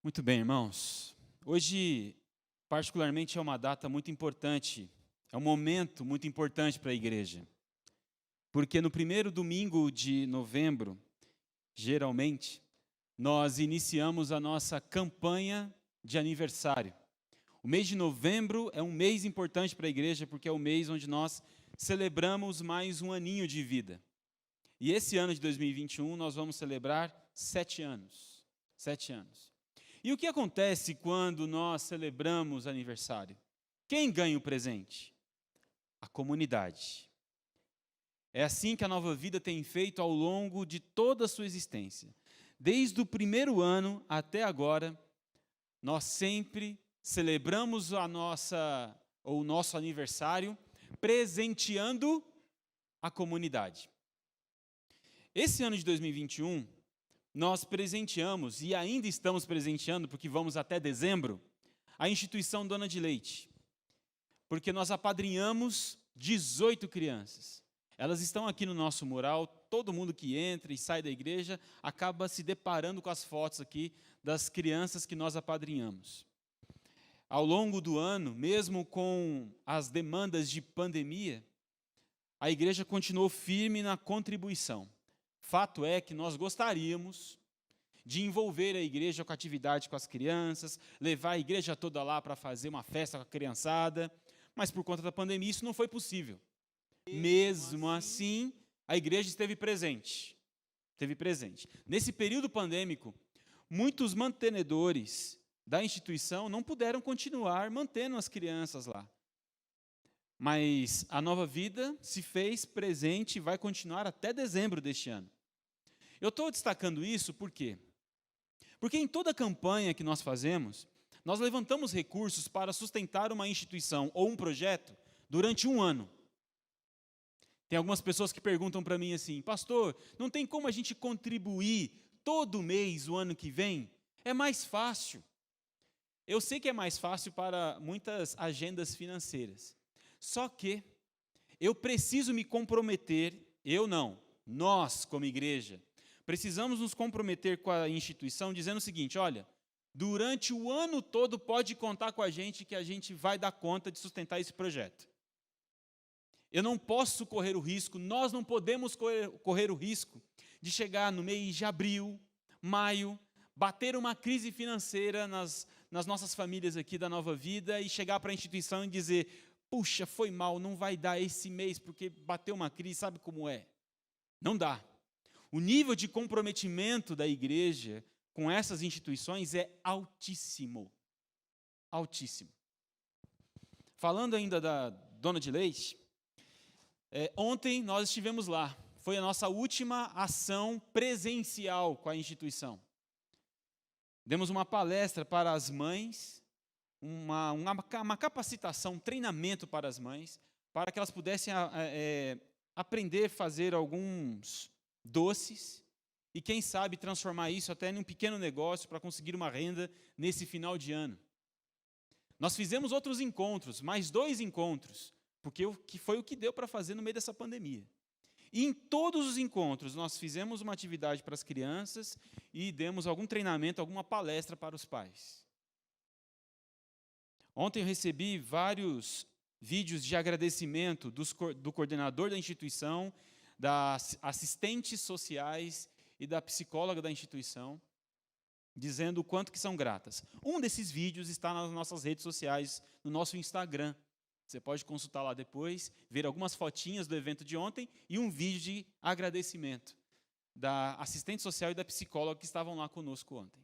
Muito bem, irmãos. Hoje, particularmente, é uma data muito importante, é um momento muito importante para a igreja. Porque no primeiro domingo de novembro, geralmente, nós iniciamos a nossa campanha de aniversário. O mês de novembro é um mês importante para a igreja, porque é o mês onde nós celebramos mais um aninho de vida. E esse ano de 2021 nós vamos celebrar 7 anos. 7 anos. E o que acontece quando nós celebramos aniversário? Quem ganha o presente? A comunidade. É assim que a Nova Vida tem feito ao longo de toda a sua existência. Desde o primeiro ano até agora, nós sempre celebramos o nosso aniversário presenteando a comunidade. Esse ano de 2021, nós presenteamos, e ainda estamos presenteando, porque vamos até dezembro, a instituição Dona de Leite. Porque nós apadrinhamos 18 crianças. Elas estão aqui no nosso mural, todo mundo que entra e sai da igreja acaba se deparando com as fotos aqui das crianças que nós apadrinhamos. Ao longo do ano, mesmo com as demandas de pandemia, a igreja continuou firme na contribuição. Fato é que nós gostaríamos de envolver a igreja com atividade com as crianças, levar a igreja toda lá para fazer uma festa com a criançada, mas por conta da pandemia isso não foi possível. Mesmo assim, a igreja esteve presente. Nesse período pandêmico, muitos mantenedores da instituição não puderam continuar mantendo as crianças lá. Mas a Nova Vida se fez presente e vai continuar até dezembro deste ano. Eu estou destacando isso por quê? Porque em toda campanha que nós fazemos, nós levantamos recursos para sustentar uma instituição ou um projeto durante um ano. Tem algumas pessoas que perguntam para mim assim, pastor, não tem como a gente contribuir todo mês o ano que vem? É mais fácil. Eu sei que é mais fácil para muitas agendas financeiras. Só que eu preciso me comprometer, nós como igreja, precisamos nos comprometer com a instituição dizendo o seguinte, olha, durante o ano todo pode contar com a gente que a gente vai dar conta de sustentar esse projeto. Eu não posso correr o risco, nós não podemos correr o risco de chegar no mês de abril, maio, bater uma crise financeira nas nossas famílias aqui da Nova Vida e chegar para a instituição e dizer, puxa, foi mal, não vai dar esse mês porque bateu uma crise, sabe como é? Não dá. O nível de comprometimento da igreja com essas instituições é altíssimo. Altíssimo. Falando ainda da Dona de Leite, ontem nós estivemos lá. Foi a nossa última ação presencial com a instituição. Demos uma palestra para as mães, uma capacitação, um treinamento para as mães, para que elas pudessem aprender a fazer alguns doces e, quem sabe, transformar isso até em um pequeno negócio para conseguir uma renda nesse final de ano. Nós fizemos outros encontros, mais 2 encontros, porque foi o que deu para fazer no meio dessa pandemia. E em todos os encontros, nós fizemos uma atividade para as crianças e demos algum treinamento, alguma palestra para os pais. Ontem eu recebi vários vídeos de agradecimento do coordenador da instituição, das assistentes sociais e da psicóloga da instituição, dizendo o quanto que são gratas. Um desses vídeos está nas nossas redes sociais, no nosso Instagram. Você pode consultar lá depois, ver algumas fotinhas do evento de ontem e um vídeo de agradecimento da assistente social e da psicóloga que estavam lá conosco ontem.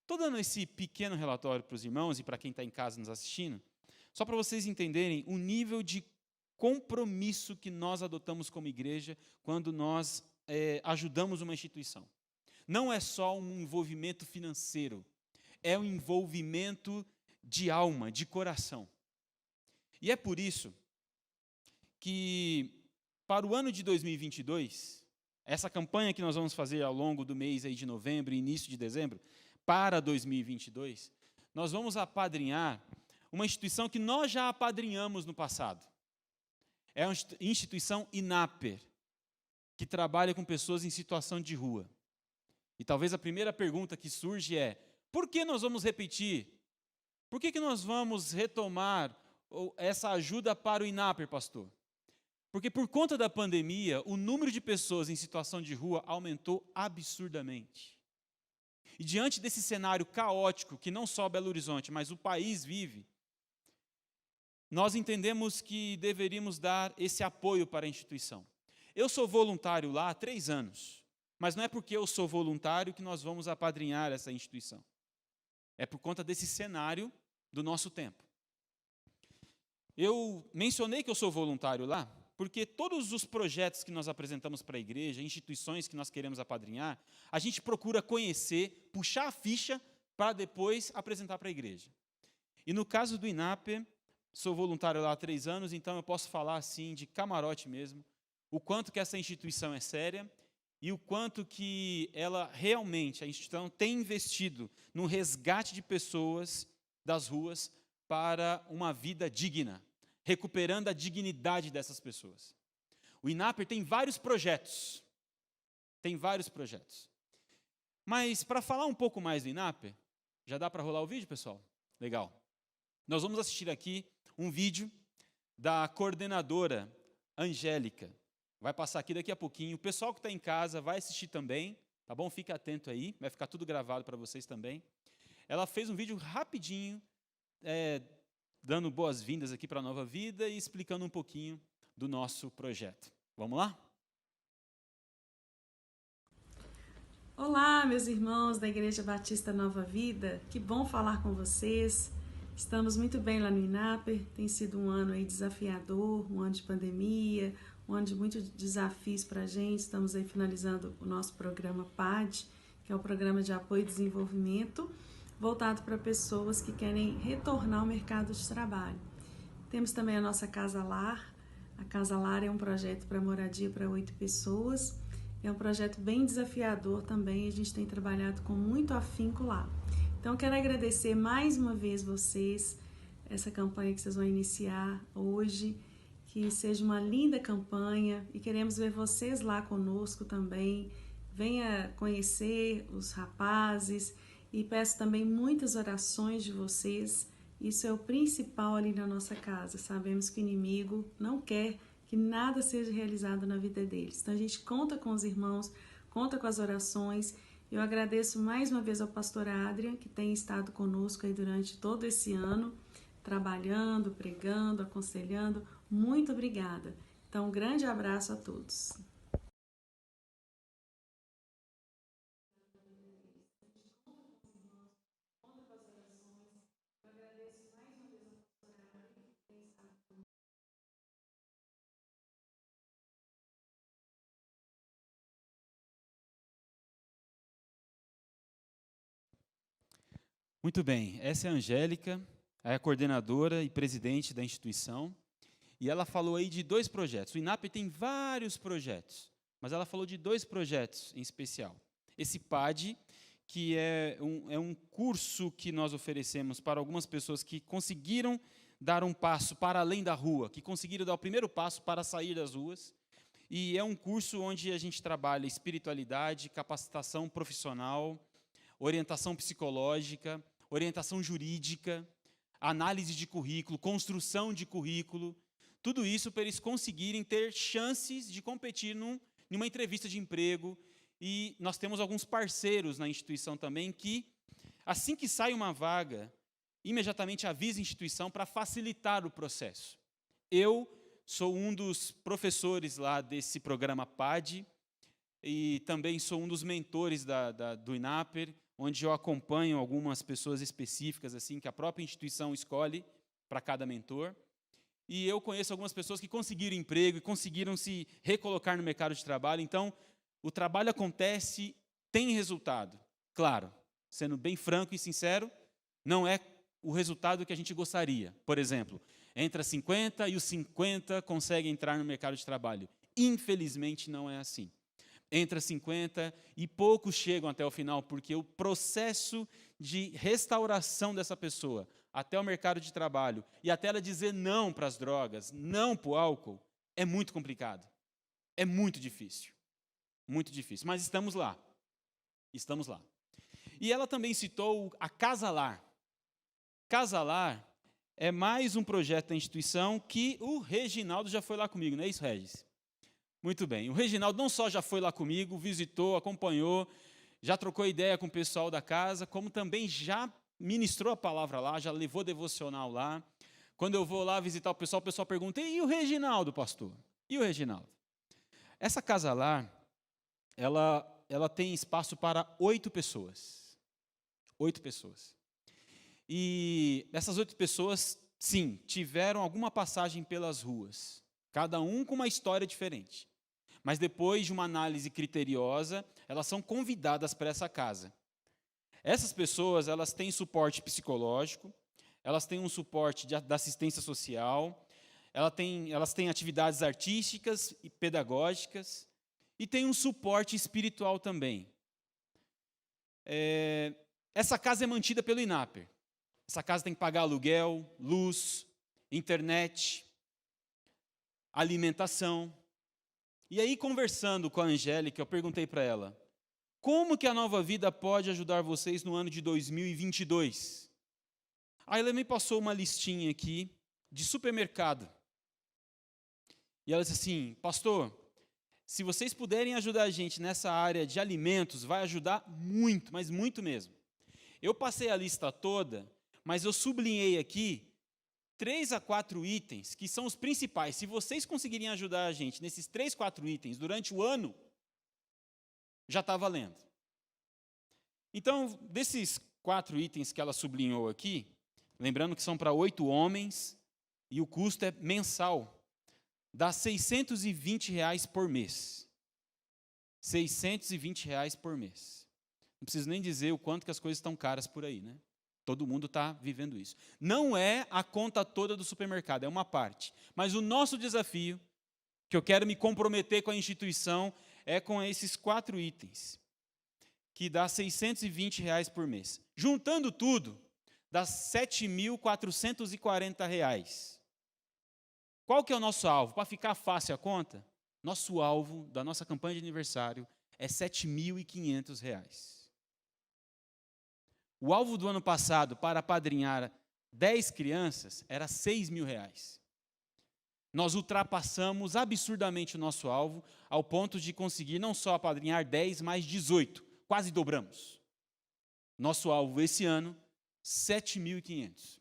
Estou dando esse pequeno relatório para os irmãos e para quem está em casa nos assistindo, só para vocês entenderem o nível de compromisso que nós adotamos como igreja quando nós ajudamos uma instituição. Não é só um envolvimento financeiro, é um envolvimento de alma, de coração. E é por isso que, para o ano de 2022, essa campanha que nós vamos fazer ao longo do mês aí de novembro e início de dezembro, para 2022, nós vamos apadrinhar uma instituição que nós já apadrinhamos no passado. É a instituição INAPER, que trabalha com pessoas em situação de rua. E talvez a primeira pergunta que surge é, Por que nós vamos repetir? Por que nós vamos retomar essa ajuda para o INAPER, pastor? Porque por conta da pandemia, o número de pessoas em situação de rua aumentou absurdamente. E diante desse cenário caótico, que não só Belo Horizonte, mas o país vive, nós entendemos que deveríamos dar esse apoio para a instituição. Eu sou voluntário lá há 3 anos, mas não é porque eu sou voluntário que nós vamos apadrinhar essa instituição. É por conta desse cenário do nosso tempo. Eu mencionei que eu sou voluntário lá, porque todos os projetos que nós apresentamos para a igreja, instituições que nós queremos apadrinhar, a gente procura conhecer, puxar a ficha para depois apresentar para a igreja. E no caso do INAPER, sou voluntário lá há 3 anos, então eu posso falar assim de camarote mesmo, o quanto que essa instituição é séria e o quanto que ela realmente, a instituição tem investido no resgate de pessoas das ruas para uma vida digna, recuperando a dignidade dessas pessoas. O INAPER tem vários projetos. Mas, para falar um pouco mais do INAPER, já dá para rolar o vídeo, pessoal? Legal. Nós vamos assistir aqui um vídeo da coordenadora Angélica. Vai passar aqui daqui a pouquinho. O pessoal que está em casa vai assistir também, tá bom? Fica atento aí, vai ficar tudo gravado para vocês também. Ela fez um vídeo rapidinho, dando boas-vindas aqui para a Nova Vida e explicando um pouquinho do nosso projeto. Vamos lá? Olá, meus irmãos da Igreja Batista Nova Vida, que bom falar com vocês. Estamos muito bem lá no INAPER, tem sido um ano aí desafiador, um ano de pandemia, um ano de muitos desafios para a gente. Estamos aí finalizando o nosso programa PAD, que é o Programa de Apoio e Desenvolvimento, voltado para pessoas que querem retornar ao mercado de trabalho. Temos também a nossa Casa Lar. A Casa Lar é um projeto para moradia para 8 pessoas. É um projeto bem desafiador também, a gente tem trabalhado com muito afinco lá. Então, quero agradecer mais uma vez vocês, essa campanha que vocês vão iniciar hoje, que seja uma linda campanha e queremos ver vocês lá conosco também. Venha conhecer os rapazes e peço também muitas orações de vocês. Isso é o principal ali na nossa casa. Sabemos que o inimigo não quer que nada seja realizado na vida deles. Então a gente conta com os irmãos, conta com as orações. Eu agradeço mais uma vez ao pastor Adrian, que tem estado conosco aí durante todo esse ano, trabalhando, pregando, aconselhando. Muito obrigada. Então, um grande abraço a todos. Muito bem, essa é a Angélica, é a coordenadora e presidente da instituição, e ela falou aí de 2 projetos. O INAPER tem vários projetos, mas ela falou de 2 projetos em especial. Esse PAD, que é um curso que nós oferecemos para algumas pessoas que conseguiram dar um passo para além da rua, que conseguiram dar o primeiro passo para sair das ruas, e é um curso onde a gente trabalha espiritualidade, capacitação profissional, orientação psicológica, orientação jurídica, análise de currículo, construção de currículo, tudo isso para eles conseguirem ter chances de competir numa entrevista de emprego. E nós temos alguns parceiros na instituição também que, assim que sai uma vaga, imediatamente avisa a instituição para facilitar o processo. Eu sou um dos professores lá desse programa PAD e também sou um dos mentores do INAPER, onde eu acompanho algumas pessoas específicas assim que a própria instituição escolhe para cada mentor. E eu conheço algumas pessoas que conseguiram emprego e conseguiram se recolocar no mercado de trabalho. Então, o trabalho acontece, tem resultado. Claro, sendo bem franco e sincero, não é o resultado que a gente gostaria. Por exemplo, entre 50 e os 50 conseguem entrar no mercado de trabalho. Infelizmente, não é assim. Entre 50 e poucos chegam até o final, porque o processo de restauração dessa pessoa até o mercado de trabalho e até ela dizer não para as drogas, não para o álcool, é muito complicado. É muito difícil. Muito difícil. Mas estamos lá. Estamos lá. E ela também citou a Casa Lar. Casa Lar é mais um projeto da instituição que o Reginaldo já foi lá comigo, não é isso, Regis? Muito bem. O Reginaldo não só já foi lá comigo, visitou, acompanhou, já trocou ideia com o pessoal da casa, como também já ministrou a palavra lá, já levou devocional lá. Quando eu vou lá visitar o pessoal pergunta, e o Reginaldo, pastor? E o Reginaldo? Essa Casa Lar, ela tem espaço para 8 pessoas. 8 pessoas. E essas 8 pessoas, sim, tiveram alguma passagem pelas ruas, cada um com uma história diferente. Mas depois de uma análise criteriosa, elas são convidadas para essa casa. Essas pessoas, elas têm suporte psicológico, elas têm um suporte da assistência social, elas têm atividades artísticas e pedagógicas, e têm um suporte espiritual também. Essa casa é mantida pelo INAPER. Essa casa tem que pagar aluguel, luz, internet, alimentação. E aí, conversando com a Angélica, eu perguntei para ela, como que a Nova Vida pode ajudar vocês no ano de 2022? Aí ela me passou uma listinha aqui de supermercado. E ela disse assim, pastor, se vocês puderem ajudar a gente nessa área de alimentos, vai ajudar muito, mas muito mesmo. Eu passei a lista toda, mas eu sublinhei aqui 3 a 4 itens que são os principais. Se vocês conseguirem ajudar a gente nesses 3, 4 itens durante o ano, já está valendo. Então, desses 4 itens que ela sublinhou aqui, lembrando que são para 8 homens e o custo é mensal, dá R$ 620 por mês. R$ 620 por mês. Não preciso nem dizer o quanto que as coisas estão caras por aí, né? Todo mundo está vivendo isso. Não é a conta toda do supermercado, é uma parte. Mas o nosso desafio, que eu quero me comprometer com a instituição, é com esses 4 itens, que dá R$ 620 por mês. Juntando tudo, dá R$ 7.440. Qual que é o nosso alvo? Para ficar fácil a conta, nosso alvo da nossa campanha de aniversário é R$ 7.500. O alvo do ano passado para apadrinhar 10 crianças era R$ 6.000. Nós ultrapassamos absurdamente o nosso alvo, ao ponto de conseguir não só apadrinhar 10, mas 18. Quase dobramos. Nosso alvo esse ano, R$ 7.500.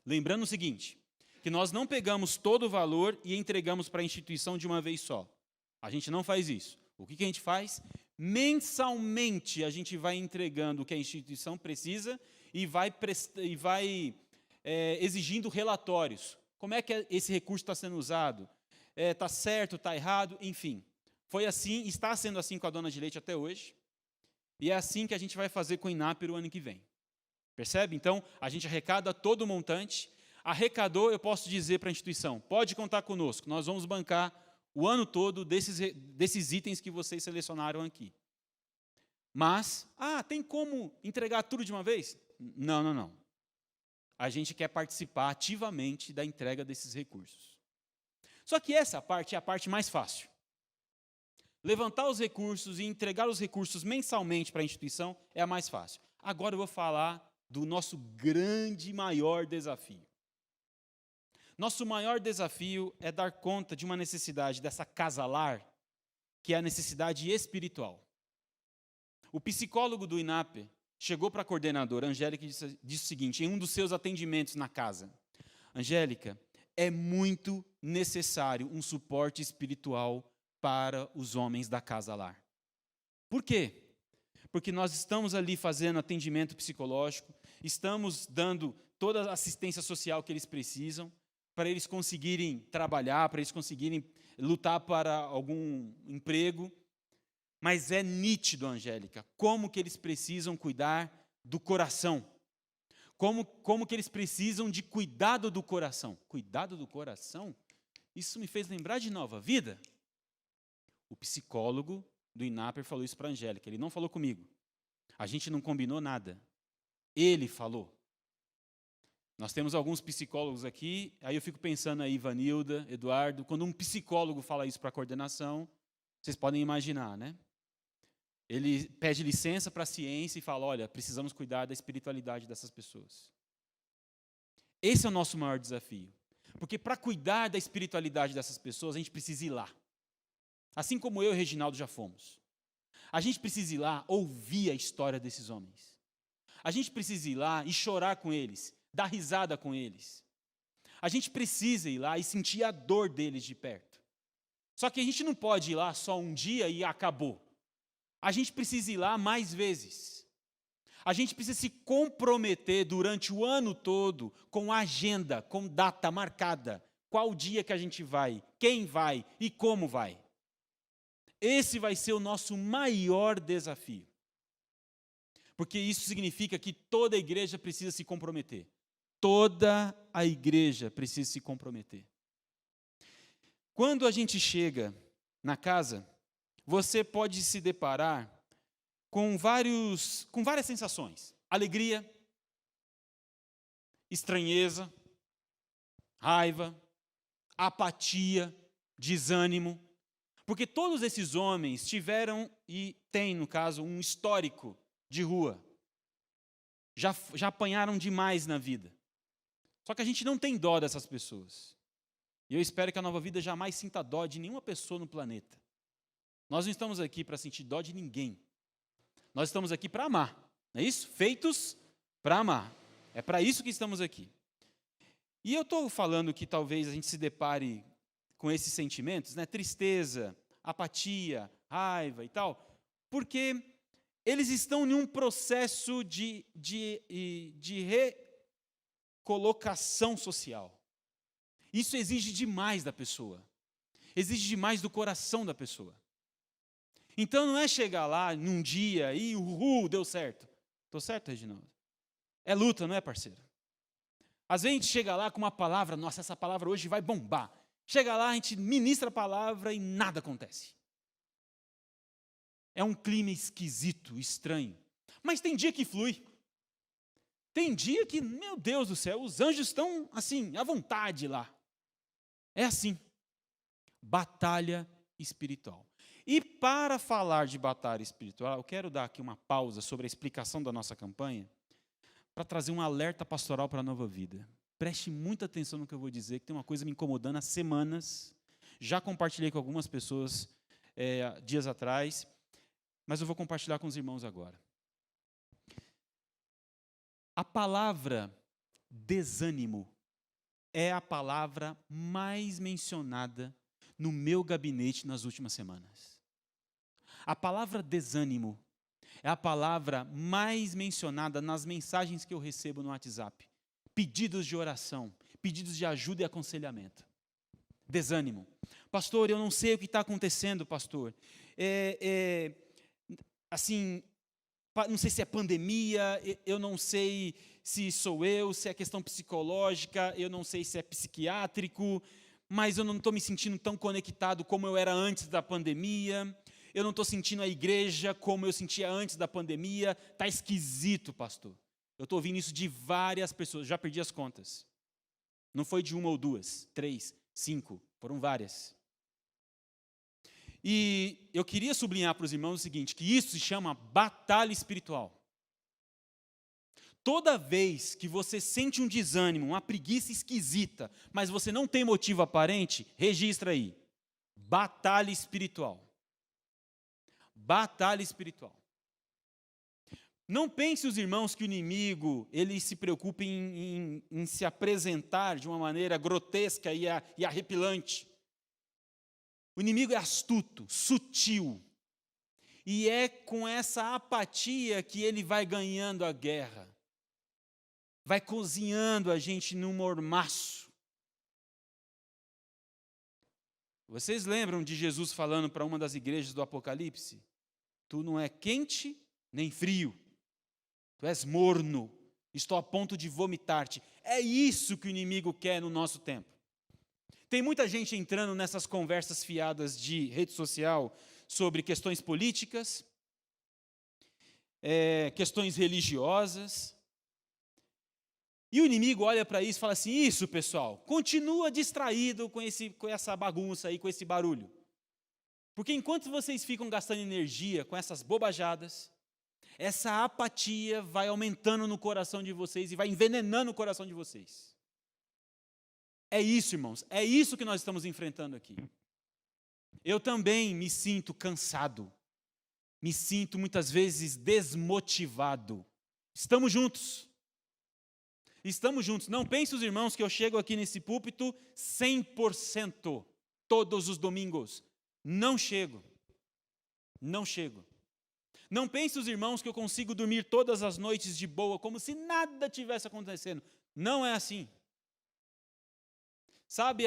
Lembrando o seguinte, que nós não pegamos todo o valor e entregamos para a instituição de uma vez só. A gente não faz isso. O que a gente faz? Mensalmente a gente vai entregando o que a instituição precisa e vai exigindo relatórios. Como é que esse recurso está sendo usado? Está certo, está errado? Enfim. Foi assim, está sendo assim com a Dona de Leite até hoje. E é assim que a gente vai fazer com o INAPER o ano que vem. Percebe? Então, a gente arrecada todo o montante. Arrecadou, eu posso dizer para a instituição, pode contar conosco, nós vamos bancar o ano todo desses itens que vocês selecionaram aqui. Mas, tem como entregar tudo de uma vez? Não. A gente quer participar ativamente da entrega desses recursos. Só que essa parte é a parte mais fácil. Levantar os recursos e entregar os recursos mensalmente para a instituição é a mais fácil. Agora eu vou falar do nosso grande e maior desafio. Nosso maior desafio é dar conta de uma necessidade dessa Casa Lar, que é a necessidade espiritual. O psicólogo do INAPER chegou para a coordenadora, Angélica, e disse o seguinte, em um dos seus atendimentos na casa, Angélica, é muito necessário um suporte espiritual para os homens da Casa Lar. Por quê? Porque nós estamos ali fazendo atendimento psicológico, estamos dando toda a assistência social que eles precisam, para eles conseguirem trabalhar, para eles conseguirem lutar para algum emprego. Mas é nítido, Angélica, como que eles precisam cuidar do coração. Como que eles precisam de cuidado do coração. Cuidado do coração? Isso me fez lembrar de Nova Vida. O psicólogo do INAPER falou isso para a Angélica. Ele não falou comigo. A gente não combinou nada. Ele falou. Nós temos alguns psicólogos aqui, aí eu fico pensando aí, Ivanilda, Eduardo, quando um psicólogo fala isso para a coordenação, vocês podem imaginar, né? Ele pede licença para a ciência e fala, olha, precisamos cuidar da espiritualidade dessas pessoas. Esse é o nosso maior desafio. Porque para cuidar da espiritualidade dessas pessoas, a gente precisa ir lá. Assim como eu e o Reginaldo já fomos. A gente precisa ir lá ouvir a história desses homens. A gente precisa ir lá e chorar com eles, dar risada com eles. A gente precisa ir lá e sentir a dor deles de perto. Só que a gente não pode ir lá só um dia e acabou. A gente precisa ir lá mais vezes. A gente precisa se comprometer durante o ano todo com agenda, com data marcada. Qual dia que a gente vai, quem vai e como vai. Esse vai ser o nosso maior desafio. Porque isso significa que toda a igreja precisa se comprometer. Toda a igreja precisa se comprometer. Quando a gente chega na casa, você pode se deparar com várias sensações. Alegria, estranheza, raiva, apatia, desânimo. Porque todos esses homens tiveram e têm, no caso, um histórico de rua. Já apanharam demais na vida. Só que a gente não tem dó dessas pessoas. E eu espero que a Nova Vida jamais sinta dó de nenhuma pessoa no planeta. Nós não estamos aqui para sentir dó de ninguém. Nós estamos aqui para amar. Não é isso? Feitos para amar. É para isso que estamos aqui. E eu estou falando que talvez a gente se depare com esses sentimentos, né? Tristeza, apatia, raiva e tal, porque eles estão em um processo de recolocação social. Isso exige demais da pessoa. Exige demais do coração da pessoa. Então não é chegar lá num dia e deu certo. Estou certo, Reginaldo? É luta, não é, parceiro? Às vezes a gente chega lá com uma palavra, nossa, essa palavra hoje vai bombar. Chega lá, a gente ministra a palavra e nada acontece. É um clima esquisito, estranho. Mas tem dia que flui. Tem dia que, meu Deus do céu, os anjos estão assim, à vontade lá. É assim. Batalha espiritual. E para falar de batalha espiritual, eu quero dar aqui uma pausa sobre a explicação da nossa campanha, para trazer um alerta pastoral para a Nova Vida. Preste muita atenção no que eu vou dizer, que tem uma coisa me incomodando há semanas. Já compartilhei com algumas pessoas dias atrás, mas eu vou compartilhar com os irmãos agora. A palavra desânimo é a palavra mais mencionada no meu gabinete nas últimas semanas. A palavra desânimo é a palavra mais mencionada nas mensagens que eu recebo no WhatsApp. Pedidos de oração, pedidos de ajuda e aconselhamento. Desânimo. Pastor, eu não sei o que está acontecendo, pastor. Assim, não sei se é pandemia, eu não sei se sou eu, se é questão psicológica, eu não sei se é psiquiátrico, mas eu não estou me sentindo tão conectado como eu era antes da pandemia. Eu não estou sentindo a igreja como eu sentia antes da pandemia. Está esquisito, pastor. Eu estou ouvindo isso de várias pessoas, já perdi as contas. Não foi de uma ou duas, 3, 5, foram várias. E eu queria sublinhar para os irmãos o seguinte, que isso se chama batalha espiritual. Toda vez que você sente um desânimo, uma preguiça esquisita, mas você não tem motivo aparente, registra aí. Batalha espiritual. Batalha espiritual. Não pense os irmãos que o inimigo ele se preocupa em se apresentar de uma maneira grotesca e arrepilante. O inimigo é astuto, sutil. E é com essa apatia que ele vai ganhando a guerra. Vai cozinhando a gente no mormaço. Vocês lembram de Jesus falando para uma das igrejas do Apocalipse? Tu não é quente nem frio. Tu és morno. Estou a ponto de vomitar-te. É isso que o inimigo quer no nosso tempo. Tem muita gente entrando nessas conversas fiadas de rede social sobre questões políticas, questões religiosas. E o inimigo olha para isso e fala assim, isso pessoal, continua distraído com essa bagunça aí, com esse barulho. Porque enquanto vocês ficam gastando energia com essas bobajadas, essa apatia vai aumentando no coração de vocês e vai envenenando o coração de vocês. É isso, irmãos, é isso que nós estamos enfrentando aqui. Eu também me sinto cansado, me sinto muitas vezes desmotivado. Estamos juntos. Estamos juntos. Não pense os irmãos que eu chego aqui nesse púlpito 100% todos os domingos. Não chego. Não chego. Não pense os irmãos que eu consigo dormir todas as noites de boa, como se nada tivesse acontecendo. Não é assim. Sabe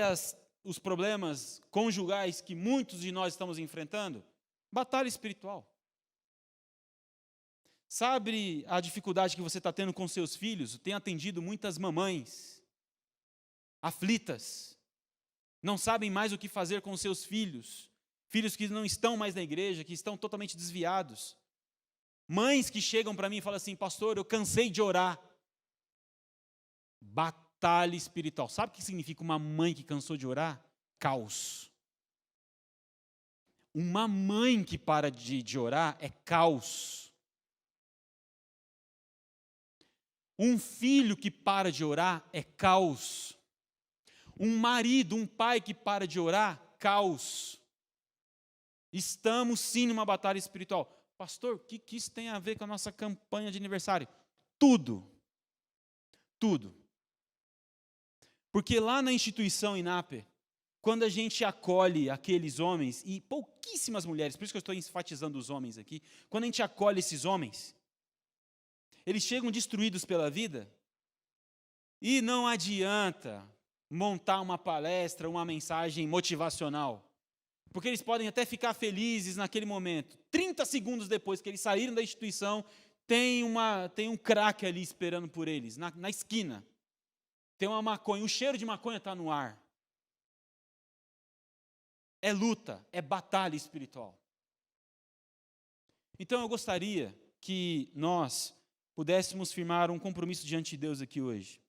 os problemas conjugais que muitos de nós estamos enfrentando? Batalha espiritual. Sabe a dificuldade que você está tendo com seus filhos? Tem atendido muitas mamães aflitas, não sabem mais o que fazer com seus filhos, filhos que não estão mais na igreja, que estão totalmente desviados. Mães que chegam para mim e falam assim: pastor, eu cansei de orar. Batalha espiritual. Sabe o que significa uma mãe que cansou de orar? Caos. Uma mãe que para de orar é caos. Um filho que para de orar é caos. Um marido, um pai que para de orar, caos. Estamos sim numa batalha espiritual. Pastor, o que isso tem a ver com a nossa campanha de aniversário? Tudo. Tudo. Porque lá na instituição INAPER, quando a gente acolhe aqueles homens, e pouquíssimas mulheres, por isso que eu estou enfatizando os homens aqui, quando a gente acolhe esses homens, eles chegam destruídos pela vida, e não adianta montar uma palestra, uma mensagem motivacional, porque eles podem até ficar felizes naquele momento. 30 segundos depois que eles saíram da instituição, tem um crack ali esperando por eles, na esquina. Tem uma maconha, o cheiro de maconha está no ar. É luta, é batalha espiritual. Então eu gostaria que nós pudéssemos firmar um compromisso diante de Deus aqui hoje.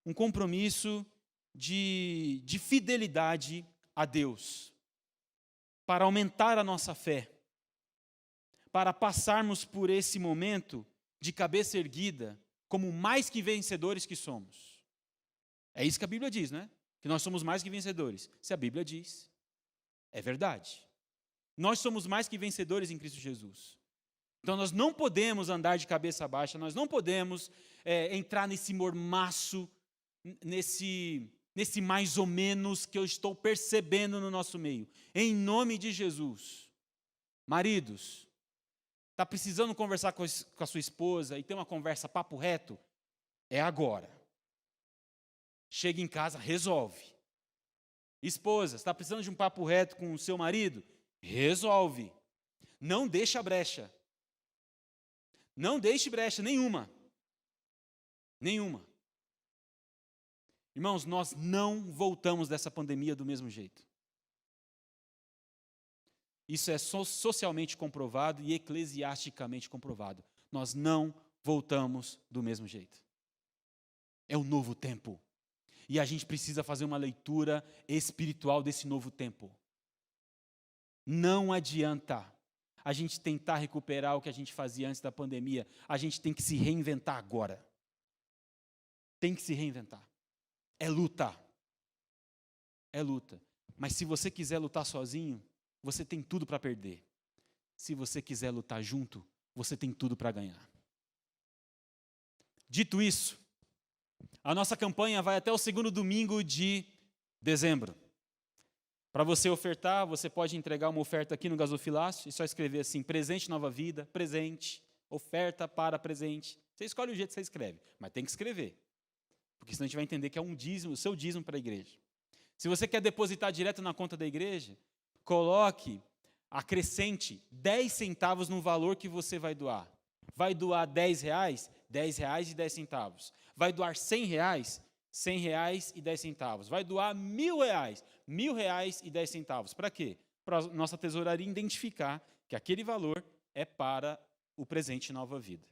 Um compromisso de fidelidade a Deus, para aumentar a nossa fé, para passarmos por esse momento de cabeça erguida, como mais que vencedores que somos. É isso que a Bíblia diz, né? Que nós somos mais que vencedores. Se a Bíblia diz, é verdade. Nós somos mais que vencedores em Cristo Jesus. Então nós não podemos andar de cabeça baixa, nós não podemos entrar nesse mormaço, nesse mais ou menos que eu estou percebendo no nosso meio. Em nome de Jesus. Maridos, está precisando conversar com a sua esposa e ter uma conversa papo reto? É agora. Chega em casa, resolve. Esposa, está precisando de um papo reto com o seu marido? Resolve. Não deixa brecha. Não deixe brecha nenhuma. Nenhuma. Irmãos, nós não voltamos dessa pandemia do mesmo jeito. Isso é socialmente comprovado e eclesiasticamente comprovado. Nós não voltamos do mesmo jeito. É um novo tempo. E a gente precisa fazer uma leitura espiritual desse novo tempo. Não adianta a gente tentar recuperar o que a gente fazia antes da pandemia. A gente tem que se reinventar agora. Tem que se reinventar. É luta. É luta. Mas se você quiser lutar sozinho, você tem tudo para perder. Se você quiser lutar junto, você tem tudo para ganhar. Dito isso, a nossa campanha vai até o segundo domingo de dezembro. Para você ofertar, você pode entregar uma oferta aqui no gasofilácio e só escrever assim: presente Nova Vida, presente, oferta para presente. Você escolhe o jeito que você escreve, mas tem que escrever. Porque senão a gente vai entender que é um dízimo, o seu dízimo para a igreja. Se você quer depositar direto na conta da igreja, coloque, acrescente 10 centavos no valor que você vai doar. Vai doar R$10? R$10 e 10 centavos. Vai doar R$100? R$100 e 10 centavos. Vai doar R$1.000? R$1.000 e 10 centavos. Para quê? Para a nossa tesouraria identificar que aquele valor é para o presente Nova Vida.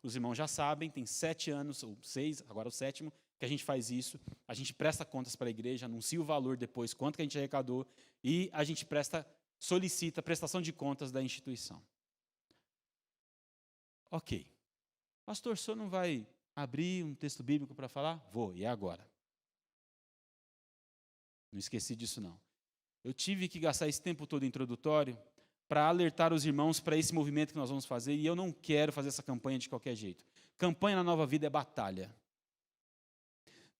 Os irmãos já sabem, tem 7 anos, ou 6, agora o 7º, que a gente faz isso. A gente presta contas para a igreja, anuncia o valor depois, quanto que a gente arrecadou, e a gente presta solicita prestação de contas da instituição. Ok. Pastor, o senhor não vai abrir um texto bíblico para falar? Vou, e é agora. Não esqueci disso, não. Eu tive que gastar esse tempo todo introdutório para alertar os irmãos para esse movimento que nós vamos fazer, e eu não quero fazer essa campanha de qualquer jeito. Campanha na Nova Vida é batalha.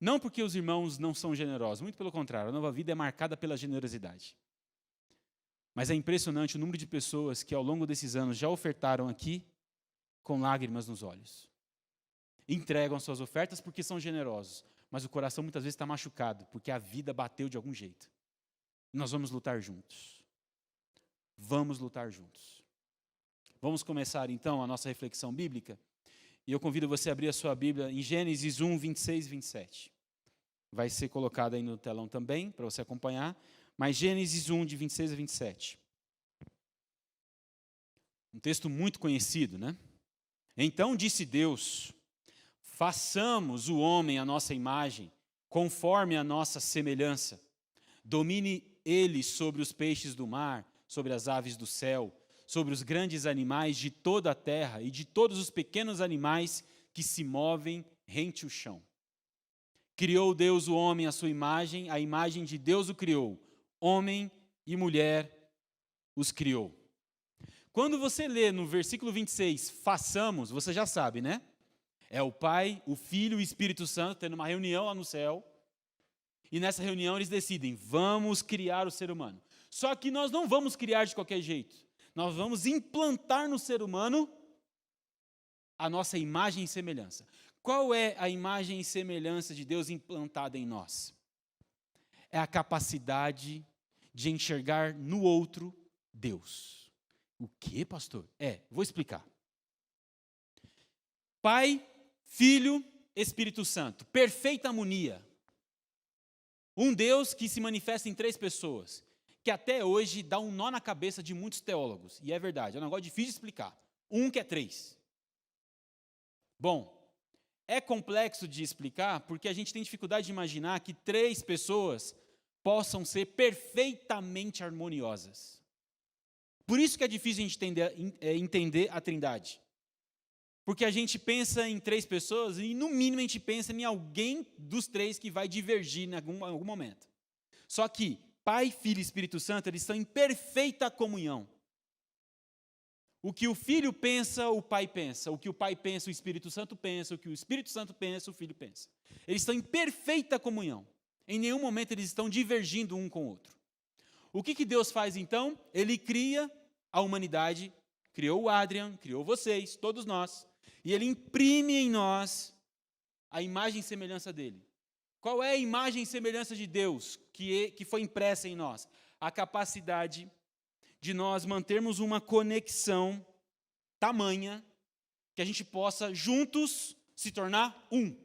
Não porque os irmãos não são generosos, muito pelo contrário, a Nova Vida é marcada pela generosidade. Mas é impressionante o número de pessoas que ao longo desses anos já ofertaram aqui com lágrimas nos olhos. Entregam as suas ofertas porque são generosos, mas o coração muitas vezes está machucado, porque a vida bateu de algum jeito. Nós vamos lutar juntos. Vamos lutar juntos. Vamos começar então a nossa reflexão bíblica. E eu convido você a abrir a sua Bíblia em Gênesis 1, 26 e 27. Vai ser colocado aí no telão também, para você acompanhar. Mas Gênesis 1, de 26 a 27. Um texto muito conhecido, né? Então disse Deus: façamos o homem à nossa imagem, conforme a nossa semelhança. Domine ele sobre os peixes do mar, sobre as aves do céu, sobre os grandes animais de toda a terra e de todos os pequenos animais que se movem rente o chão. Criou Deus o homem à sua imagem, a imagem de Deus o criou. Homem e mulher os criou. Quando você lê no versículo 26, façamos, você já sabe, né? É o Pai, o Filho e o Espírito Santo tendo uma reunião lá no céu. E nessa reunião eles decidem, vamos criar o ser humano. Só que nós não vamos criar de qualquer jeito. Nós vamos implantar no ser humano a nossa imagem e semelhança. Qual é a imagem e semelhança de Deus implantada em nós? É a capacidade de enxergar no outro Deus. O que, pastor? Vou explicar. Pai, Filho, Espírito Santo. Perfeita harmonia. Um Deus que se manifesta em 3 pessoas, que até hoje dá um nó na cabeça de muitos teólogos. E é verdade, é um negócio difícil de explicar. Um que é 3. Bom, é complexo de explicar porque a gente tem dificuldade de imaginar que 3 pessoas possam ser perfeitamente harmoniosas. Por isso que é difícil a gente entender a Trindade. Porque a gente pensa em 3 pessoas e, no mínimo, a gente pensa em alguém dos 3 que vai divergir em algum momento. Só que Pai, Filho e Espírito Santo, eles estão em perfeita comunhão. O que o Filho pensa, o Pai pensa. O que o Pai pensa, o Espírito Santo pensa. O que o Espírito Santo pensa, o Filho pensa. Eles estão em perfeita comunhão. Em nenhum momento eles estão divergindo um com o outro. O que Deus faz então? Ele cria a humanidade, criou o Adrian, criou vocês, todos nós. E Ele imprime em nós a imagem e semelhança dEle. Qual é a imagem e semelhança de Deus que foi impressa em nós? A capacidade de nós mantermos uma conexão tamanha que a gente possa juntos se tornar um.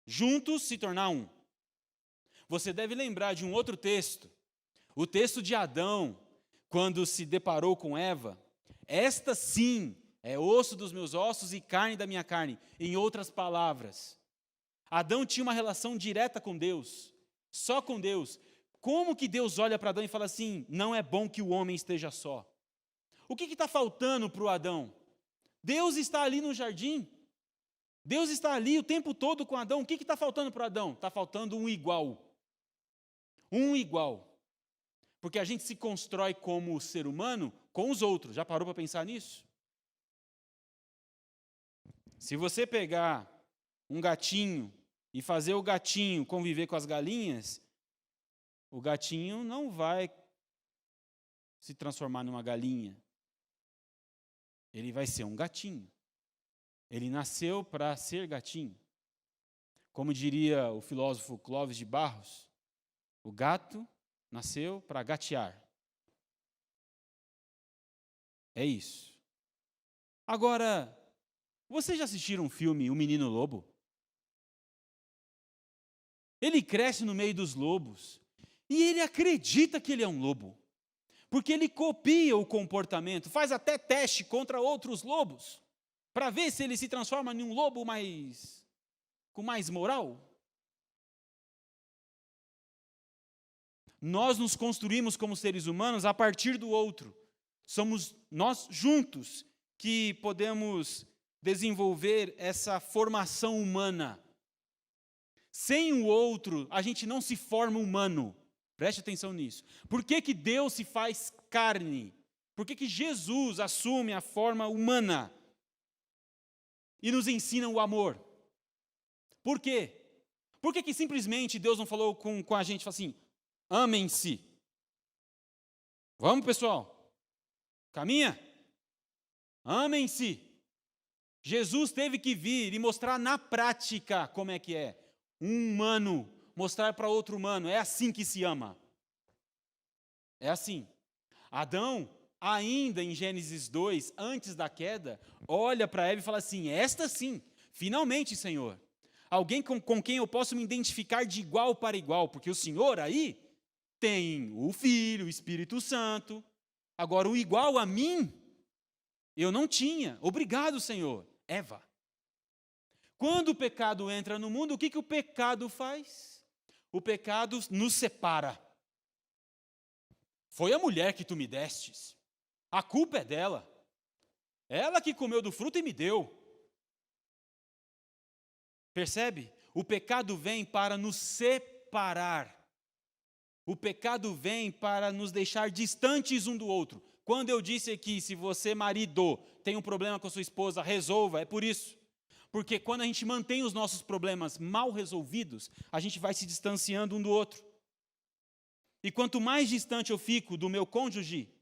Juntos se tornar um. Você deve lembrar de um outro texto, o texto de Adão, quando se deparou com Eva. Esta sim é osso dos meus ossos e carne da minha carne. Em outras palavras, Adão tinha uma relação direta com Deus, só com Deus. Como que Deus olha para Adão e fala assim, não é bom que o homem esteja só? O que está faltando para o Adão? Deus está ali no jardim. Deus está ali o tempo todo com Adão. O que está faltando para Adão? Está faltando um igual. Um igual. Porque a gente se constrói como ser humano com os outros. Já parou para pensar nisso? Se você pegar um gatinho e fazer o gatinho conviver com as galinhas, o gatinho não vai se transformar numa galinha. Ele vai ser um gatinho. Ele nasceu para ser gatinho. Como diria o filósofo Clóvis de Barros, o gato nasceu para gatear. É isso. Agora, vocês já assistiram um filme, O Menino Lobo? Ele cresce no meio dos lobos e ele acredita que ele é um lobo, porque ele copia o comportamento, faz até teste contra outros lobos, para ver se ele se transforma em um lobo com mais moral. Nós nos construímos como seres humanos a partir do outro. Somos nós juntos que podemos desenvolver essa formação humana. Sem o outro, a gente não se forma humano. Preste atenção nisso. Por que que Deus se faz carne? Por que que Jesus assume a forma humana? E nos ensina o amor? Por quê? Por que que simplesmente Deus não falou com a gente, falou assim, amem-se? Vamos, pessoal? Caminha? Amem-se. Jesus teve que vir e mostrar na prática como é que é. Um humano mostrar para outro humano, é assim que se ama. É assim. Adão, ainda em Gênesis 2, antes da queda, olha para Eva e fala assim, esta sim, finalmente, Senhor, alguém com quem eu posso me identificar de igual para igual, porque o Senhor aí tem o Filho, o Espírito Santo, agora o igual a mim, eu não tinha. Obrigado, Senhor. Eva. Quando o pecado entra no mundo, o que o pecado faz? O pecado nos separa. Foi a mulher que tu me destes. A culpa é dela. Ela que comeu do fruto e me deu. Percebe? O pecado vem para nos separar. O pecado vem para nos deixar distantes um do outro. Quando eu disse aqui, se você, marido, tem um problema com a sua esposa, resolva, é por isso. Porque quando a gente mantém os nossos problemas mal resolvidos, a gente vai se distanciando um do outro. E quanto mais distante eu fico do meu cônjuge,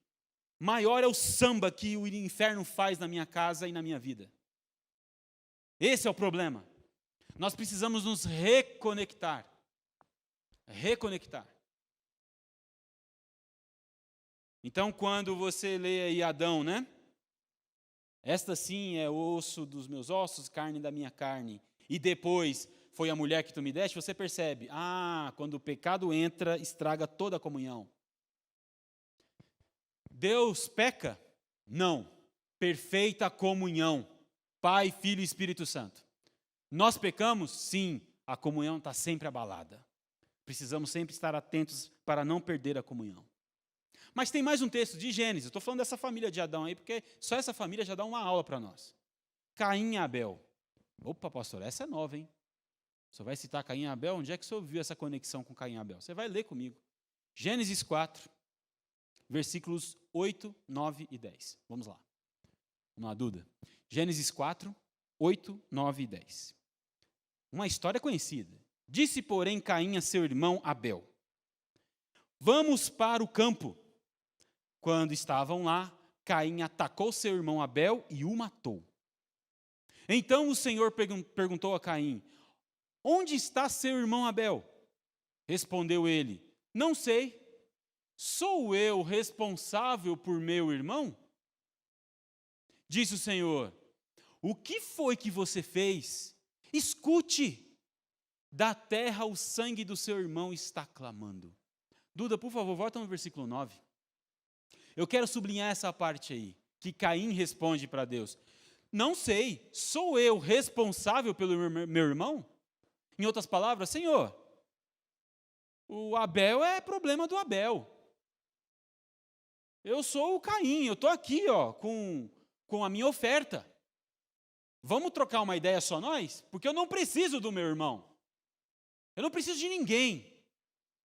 maior é o samba que o inferno faz na minha casa e na minha vida. Esse é o problema. Nós precisamos nos reconectar. Reconectar. Então, quando você lê aí Adão, né? Esta sim é osso dos meus ossos, carne da minha carne. E depois foi a mulher que tu me deste, você percebe. Quando o pecado entra, estraga toda a comunhão. Deus peca? Não. Perfeita comunhão. Pai, Filho e Espírito Santo. Nós pecamos? Sim. A comunhão está sempre abalada. Precisamos sempre estar atentos para não perder a comunhão. Mas tem mais um texto de Gênesis. Eu estou falando dessa família de Adão aí, porque só essa família já dá uma aula para nós. Caim e Abel. Opa, pastor, essa é nova, hein? Você vai citar Caim e Abel? Onde é que você ouviu essa conexão com Caim e Abel? Você vai ler comigo. Gênesis 4, versículos 8, 9 e 10. Vamos lá. Vamos lá, Duda. Gênesis 4, 8, 9 e 10. Uma história conhecida. Disse, porém, Caim a seu irmão Abel, vamos para o campo. Quando estavam lá, Caim atacou seu irmão Abel e o matou. Então o Senhor perguntou a Caim, onde está seu irmão Abel? Respondeu ele, não sei. Sou eu responsável por meu irmão? Disse o Senhor, o que foi que você fez? Escute, da terra o sangue do seu irmão está clamando. Duda, por favor, volta no versículo 9. Eu quero sublinhar essa parte aí, que Caim responde para Deus. Não sei, sou eu responsável pelo meu irmão? Em outras palavras, Senhor, o Abel é problema do Abel. Eu sou o Caim, eu estou aqui com a minha oferta. Vamos trocar uma ideia só nós? Porque eu não preciso do meu irmão. Eu não preciso de ninguém.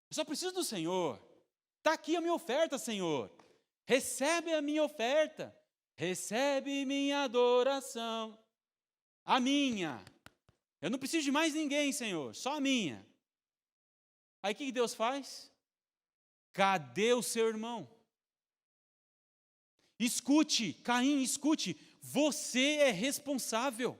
Eu só preciso do Senhor. Está aqui a minha oferta, Senhor. Recebe a minha oferta. Recebe minha adoração. A minha. Eu não preciso de mais ninguém, Senhor. Só a minha. Aí o que Deus faz? Cadê o seu irmão? Escute, Caim, escute. Você é responsável.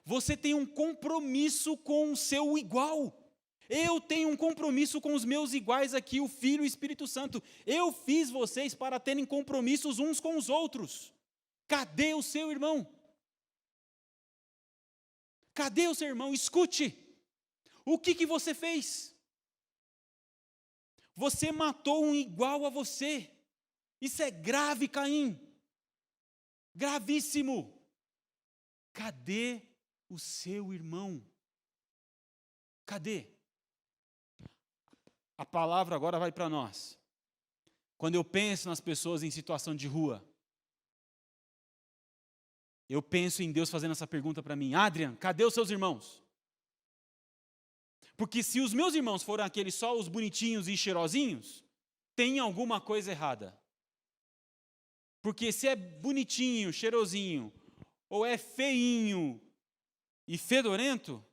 Você tem um compromisso com o seu igual. Eu tenho um compromisso com os meus iguais aqui, o Filho e o Espírito Santo. Eu fiz vocês para terem compromissos uns com os outros. Cadê o seu irmão? Cadê o seu irmão? Escute. O que você fez? Você matou um igual a você. Isso é grave, Caim. Gravíssimo. Cadê o seu irmão? Cadê? A palavra agora vai para nós. Quando eu penso nas pessoas em situação de rua, eu penso em Deus fazendo essa pergunta para mim: Adrian, cadê os seus irmãos? Porque se os meus irmãos foram aqueles só os bonitinhos e cheirosinhos, tem alguma coisa errada. Porque se é bonitinho, cheirosinho, ou é feinho e fedorento,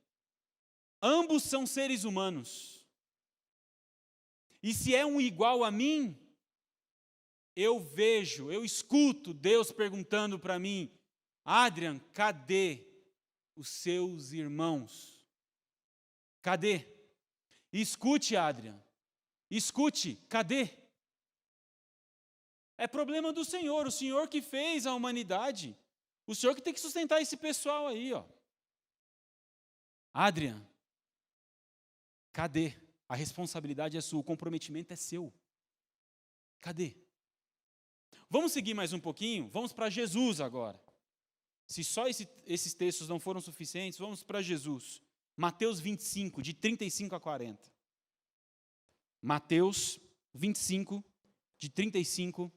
ambos são seres humanos. E se é um igual a mim, eu escuto Deus perguntando para mim: Adrian, cadê os seus irmãos? Cadê? Escute, Adrian. Escute, cadê? É problema do Senhor, o Senhor que fez a humanidade. O Senhor que tem que sustentar esse pessoal aí, ó. Adrian, cadê? A responsabilidade é sua, o comprometimento é seu. Cadê? Vamos seguir mais um pouquinho? Vamos para Jesus agora. Se só esses textos não foram suficientes, vamos para Jesus. Mateus 25, de 35 a 40. Mateus 25, de 35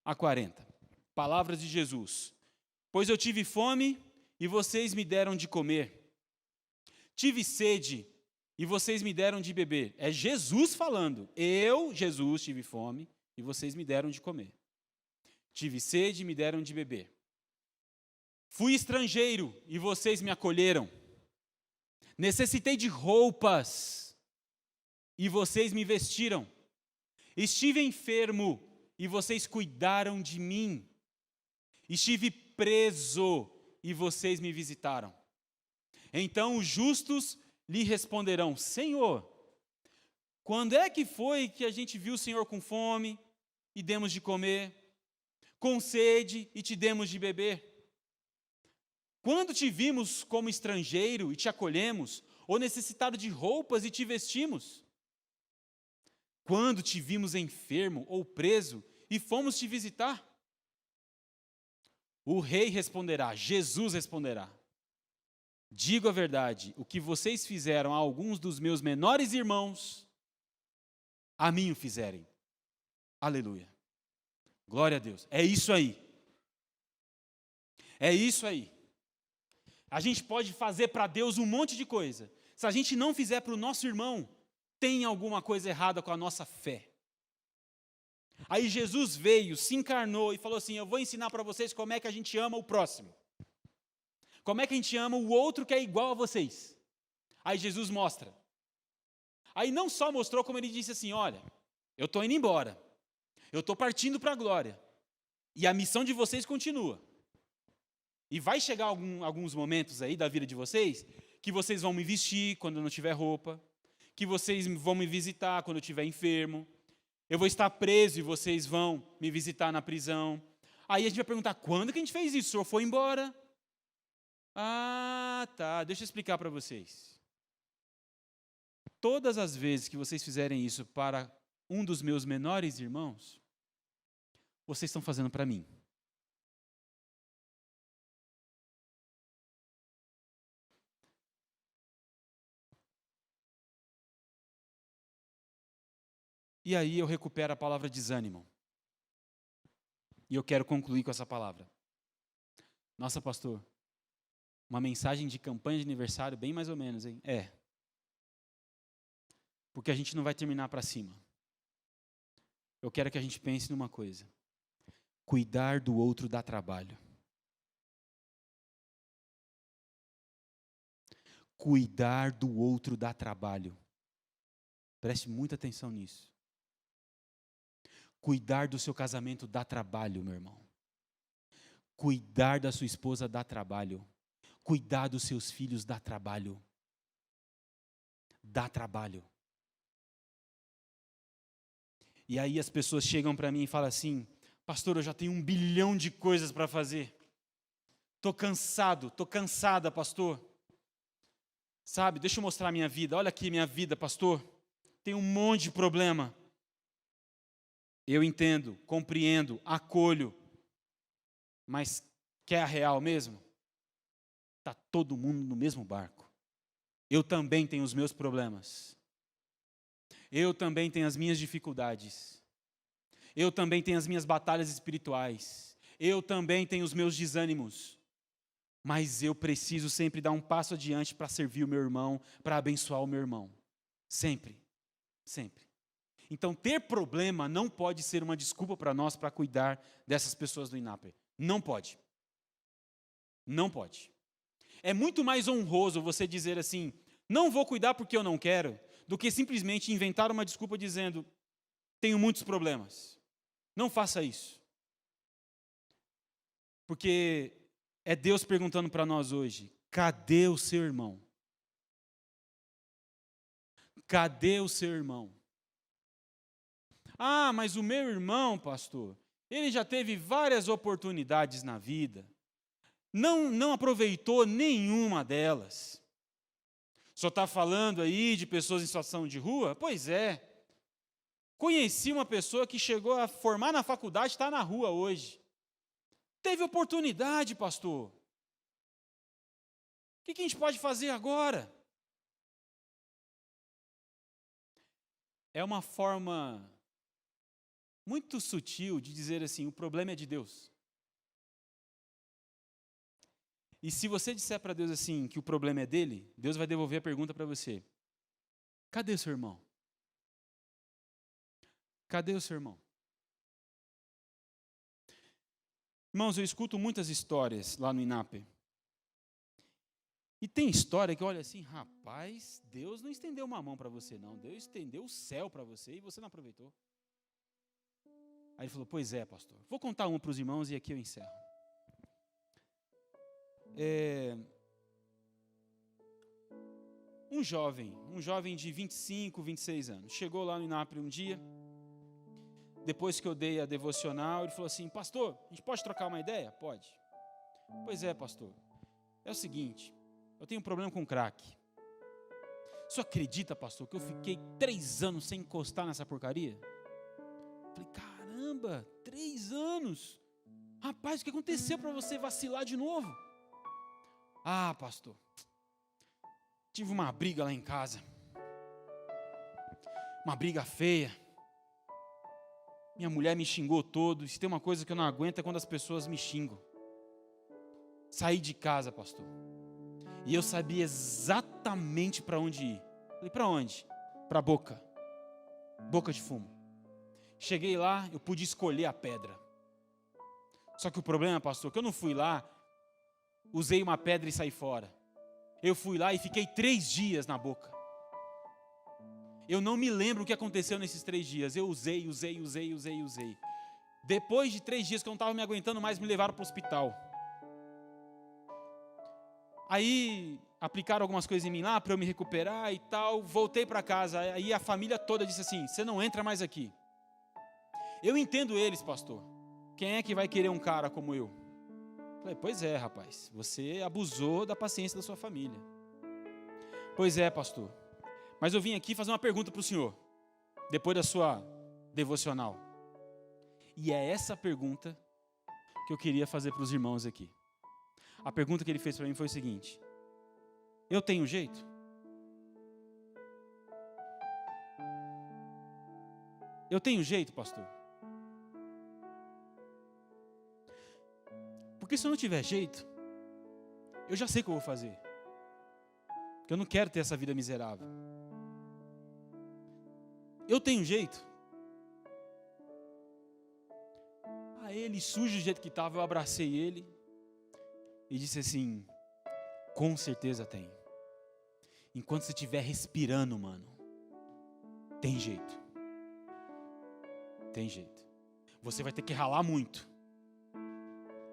a 40. Palavras de Jesus. Pois eu tive fome e vocês me deram de comer. Tive sede e vocês me deram de beber. É Jesus falando. Eu, Jesus, tive fome e vocês me deram de comer. Tive sede e me deram de beber. Fui estrangeiro e vocês me acolheram. Necessitei de roupas e vocês me vestiram. Estive enfermo e vocês cuidaram de mim. Estive preso e vocês me visitaram. Então os justos lhe responderão: Senhor, quando é que foi que a gente viu o Senhor com fome e demos de comer, com sede e te demos de beber? Quando te vimos como estrangeiro e te acolhemos, ou necessitado de roupas e te vestimos? Quando te vimos enfermo ou preso e fomos te visitar? O rei responderá, Jesus responderá: digo a verdade, o que vocês fizeram a alguns dos meus menores irmãos, a mim o fizerem. Aleluia. Glória a Deus. É isso aí. É isso aí. A gente pode fazer para Deus um monte de coisa. Se a gente não fizer para o nosso irmão, tem alguma coisa errada com a nossa fé. Aí Jesus veio, se encarnou e falou assim: eu vou ensinar para vocês como é que a gente ama o próximo. Como é que a gente ama o outro que é igual a vocês. Aí Jesus mostra. Aí não só mostrou, como ele disse assim: olha, eu estou indo embora. Eu estou partindo para a glória. E a missão de vocês continua. E vai chegar alguns momentos aí da vida de vocês que vocês vão me vestir quando eu não tiver roupa, que vocês vão me visitar quando eu estiver enfermo, eu vou estar preso e vocês vão me visitar na prisão. Aí a gente vai perguntar: quando que a gente fez isso? O senhor foi embora? Ah, tá, deixa eu explicar para vocês. Todas as vezes que vocês fizerem isso para um dos meus menores irmãos, vocês estão fazendo para mim. E aí eu recupero a palavra desânimo. E eu quero concluir com essa palavra. Nossa, pastor, uma mensagem de campanha de aniversário bem mais ou menos, hein? É. Porque a gente não vai terminar para cima. Eu quero que a gente pense numa coisa. Cuidar do outro dá trabalho. Cuidar do outro dá trabalho. Preste muita atenção nisso. Cuidar do seu casamento dá trabalho, meu irmão. Cuidar da sua esposa dá trabalho. Cuidar dos seus filhos dá trabalho. Dá trabalho. E aí as pessoas chegam para mim e falam assim: pastor, eu já tenho 1 bilhão de coisas para fazer. Estou cansado, estou cansada, pastor. Sabe, deixa eu mostrar a minha vida. Olha aqui minha vida, pastor. Tem um monte de problema. Eu entendo, compreendo, acolho. Mas quer a real mesmo? Está todo mundo no mesmo barco. Eu também tenho os meus problemas. Eu também tenho as minhas dificuldades. Eu também tenho as minhas batalhas espirituais. Eu também tenho os meus desânimos. Mas eu preciso sempre dar um passo adiante para servir o meu irmão, para abençoar o meu irmão. Sempre. Sempre. Então, ter problema não pode ser uma desculpa para nós para cuidar dessas pessoas do INAPER. Não pode. Não pode. É muito mais honroso você dizer assim, não vou cuidar porque eu não quero, do que simplesmente inventar uma desculpa dizendo, tenho muitos problemas. Não faça isso. Porque é Deus perguntando para nós hoje, cadê o seu irmão? Cadê o seu irmão? Ah, mas o meu irmão, pastor, ele já teve várias oportunidades na vida. Não aproveitou nenhuma delas. Só está falando aí de pessoas em situação de rua? Pois é. Conheci uma pessoa que chegou a formar na faculdade e está na rua hoje. Teve oportunidade, pastor. O que a gente pode fazer agora? É uma forma muito sutil de dizer assim, o problema é de Deus. E se você disser para Deus assim, que o problema é dele, Deus vai devolver a pergunta para você. Cadê o seu irmão? Cadê o seu irmão? Irmãos, eu escuto muitas histórias lá no INAPER. E tem história que olha assim, rapaz, Deus não estendeu uma mão para você não, Deus estendeu o céu para você e você não aproveitou. Aí ele falou, pois é, pastor, vou contar uma para os irmãos e aqui eu encerro. Um jovem de 25, 26 anos, chegou lá no INAPER um dia, depois que eu dei a devocional, ele falou assim, pastor, a gente pode trocar uma ideia? Pode. Pois é, pastor, é o seguinte, eu tenho um problema com crack. O senhor acredita, pastor, que eu fiquei 3 anos sem encostar nessa porcaria? Falei, caramba, 3 anos? Rapaz, o que aconteceu para você vacilar de novo? Ah, pastor, tive uma briga lá em casa. Uma briga feia. Minha mulher me xingou todo. Se tem uma coisa que eu não aguento é quando as pessoas me xingam. Saí de casa, pastor. E eu sabia exatamente para onde ir. Falei, para onde? Para a boca. Boca de fumo. Cheguei lá, eu pude escolher a pedra. Só que o problema, pastor, que eu não fui lá, usei uma pedra e saí fora. Eu fui lá e fiquei 3 dias na boca. Eu não me lembro o que aconteceu nesses 3 dias. Eu usei. Depois de 3 dias que eu não estava me aguentando mais, me levaram para o hospital. Aí aplicaram algumas coisas em mim lá para eu me recuperar e tal. Voltei para casa. Aí a família toda disse assim, você não entra mais aqui. Eu entendo eles, pastor. Quem é que vai querer um cara como eu? Falei, pois é, rapaz. Você abusou da paciência da sua família. Pois é, pastor. Mas eu vim aqui fazer uma pergunta para o senhor, depois da sua devocional. E é essa pergunta que eu queria fazer para os irmãos aqui. A pergunta que ele fez para mim foi o seguinte: eu tenho jeito? Eu tenho jeito, pastor? Porque se eu não tiver jeito, eu já sei o que eu vou fazer. Porque eu não quero ter essa vida miserável. Eu tenho jeito? Aí ele, sujo do jeito que estava, eu abracei ele e disse assim, com certeza tem. Enquanto você estiver respirando, mano, tem jeito. Tem jeito. Você vai ter que ralar muito.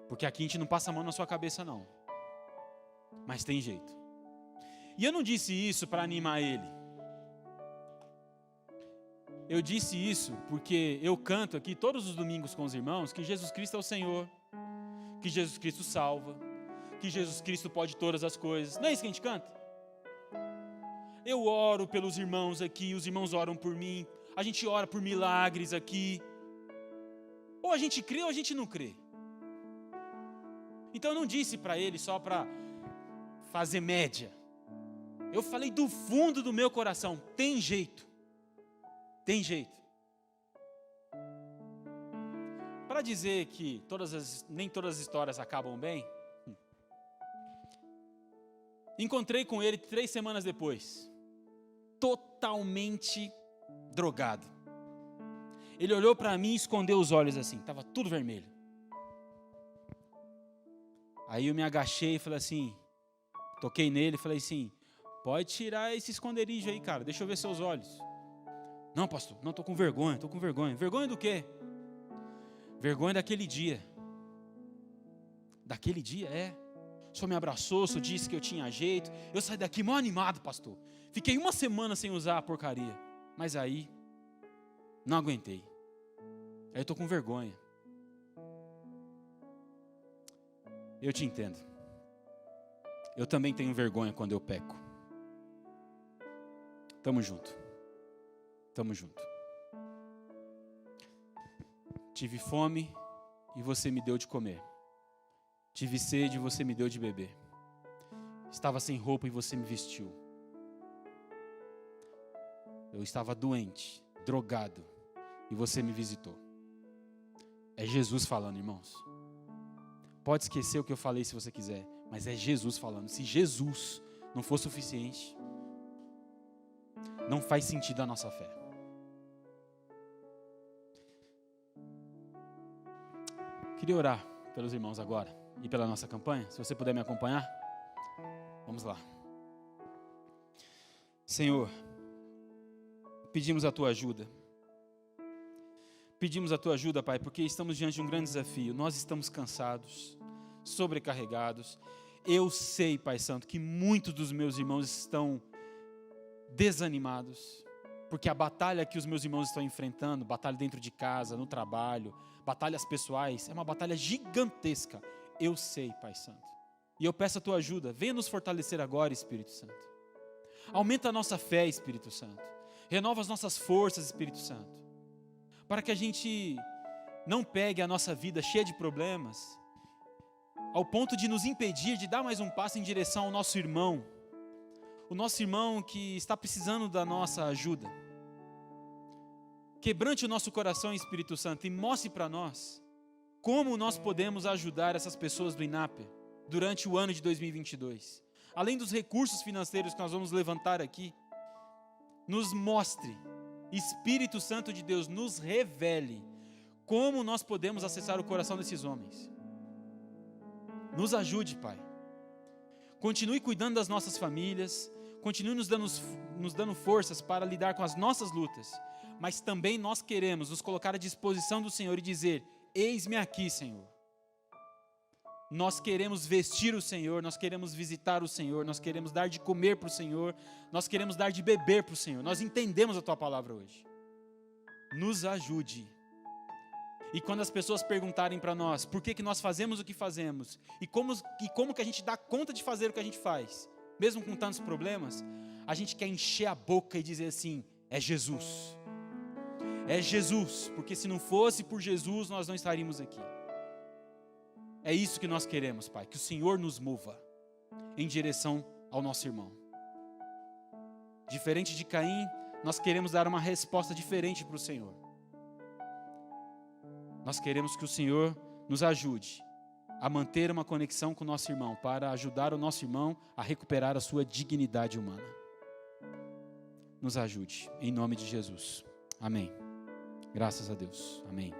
Porque aqui a gente não passa a mão na sua cabeça, não. Mas tem jeito. E eu não disse isso para animar ele. Eu disse isso porque eu canto aqui todos os domingos com os irmãos que Jesus Cristo é o Senhor, que Jesus Cristo salva, que Jesus Cristo pode todas as coisas. Não é isso que a gente canta? Eu oro pelos irmãos aqui, os irmãos oram por mim, a gente ora por milagres aqui. Ou a gente crê ou a gente não crê. Então eu não disse para ele só para fazer média. Eu falei do fundo do meu coração, tem jeito. Tem jeito. Para dizer que nem todas as histórias acabam bem, encontrei com ele 3 semanas depois, totalmente drogado. Ele olhou para mim e escondeu os olhos assim, estava tudo vermelho. Aí eu me agachei e falei assim, toquei nele e falei assim, pode tirar esse esconderijo aí, cara, deixa eu ver seus olhos. Não, pastor, não, estou com vergonha. Vergonha do quê? Vergonha daquele dia. Daquele dia, O senhor me abraçou, o senhor disse que eu tinha jeito. Eu saí daqui mó animado, pastor. Fiquei 1 semana sem usar a porcaria. Mas aí, não aguentei. Aí eu estou com vergonha. Eu te entendo. Eu também tenho vergonha quando eu peco. Tamo junto. Tive fome e você me deu de comer. Tive sede e você me deu de beber. Estava sem roupa e você me vestiu. Eu estava doente, drogado, e você me visitou. É Jesus falando, irmãos. Pode esquecer o que eu falei se você quiser, mas é Jesus falando. Se Jesus não for suficiente, não faz sentido a nossa fé. Queria orar pelos irmãos agora e pela nossa campanha. Se você puder me acompanhar, vamos lá. Senhor, pedimos a Tua ajuda. Pedimos a Tua ajuda, Pai, porque estamos diante de um grande desafio. Nós estamos cansados, sobrecarregados. Eu sei, Pai Santo, que muitos dos meus irmãos estão desanimados, porque a batalha que os meus irmãos estão enfrentando, batalha dentro de casa, no trabalho, batalhas pessoais, é uma batalha gigantesca. Eu sei, Pai Santo. E eu peço a Tua ajuda. Venha nos fortalecer agora, Espírito Santo. Aumenta a nossa fé, Espírito Santo. Renova as nossas forças, Espírito Santo. Para que a gente não pegue a nossa vida cheia de problemas, ao ponto de nos impedir de dar mais um passo em direção ao nosso irmão. O nosso irmão que está precisando da nossa ajuda. Quebrante o nosso coração, Espírito Santo, e mostre para nós como nós podemos ajudar essas pessoas do INAPER durante o ano de 2022. Além dos recursos financeiros que nós vamos levantar aqui, nos mostre, Espírito Santo de Deus, nos revele como nós podemos acessar o coração desses homens. Nos ajude, Pai. Continue cuidando das nossas famílias, continue nos dando forças para lidar com as nossas lutas, mas também nós queremos nos colocar à disposição do Senhor e dizer, eis-me aqui, Senhor. Nós queremos vestir o Senhor, nós queremos visitar o Senhor, nós queremos dar de comer para o Senhor, nós queremos dar de beber para o Senhor. Nós entendemos a Tua palavra hoje. Nos ajude. E quando as pessoas perguntarem para nós por que nós fazemos o que fazemos e como que a gente dá conta de fazer o que a gente faz, mesmo com tantos problemas, a gente quer encher a boca e dizer assim, é Jesus. É Jesus, porque se não fosse por Jesus, nós não estaríamos aqui. É isso que nós queremos, Pai, que o Senhor nos mova em direção ao nosso irmão. Diferente de Caim, nós queremos dar uma resposta diferente para o Senhor. Nós queremos que o Senhor nos ajude a manter uma conexão com o nosso irmão, para ajudar o nosso irmão a recuperar a sua dignidade humana. Nos ajude, em nome de Jesus. Amém. Graças a Deus. Amém.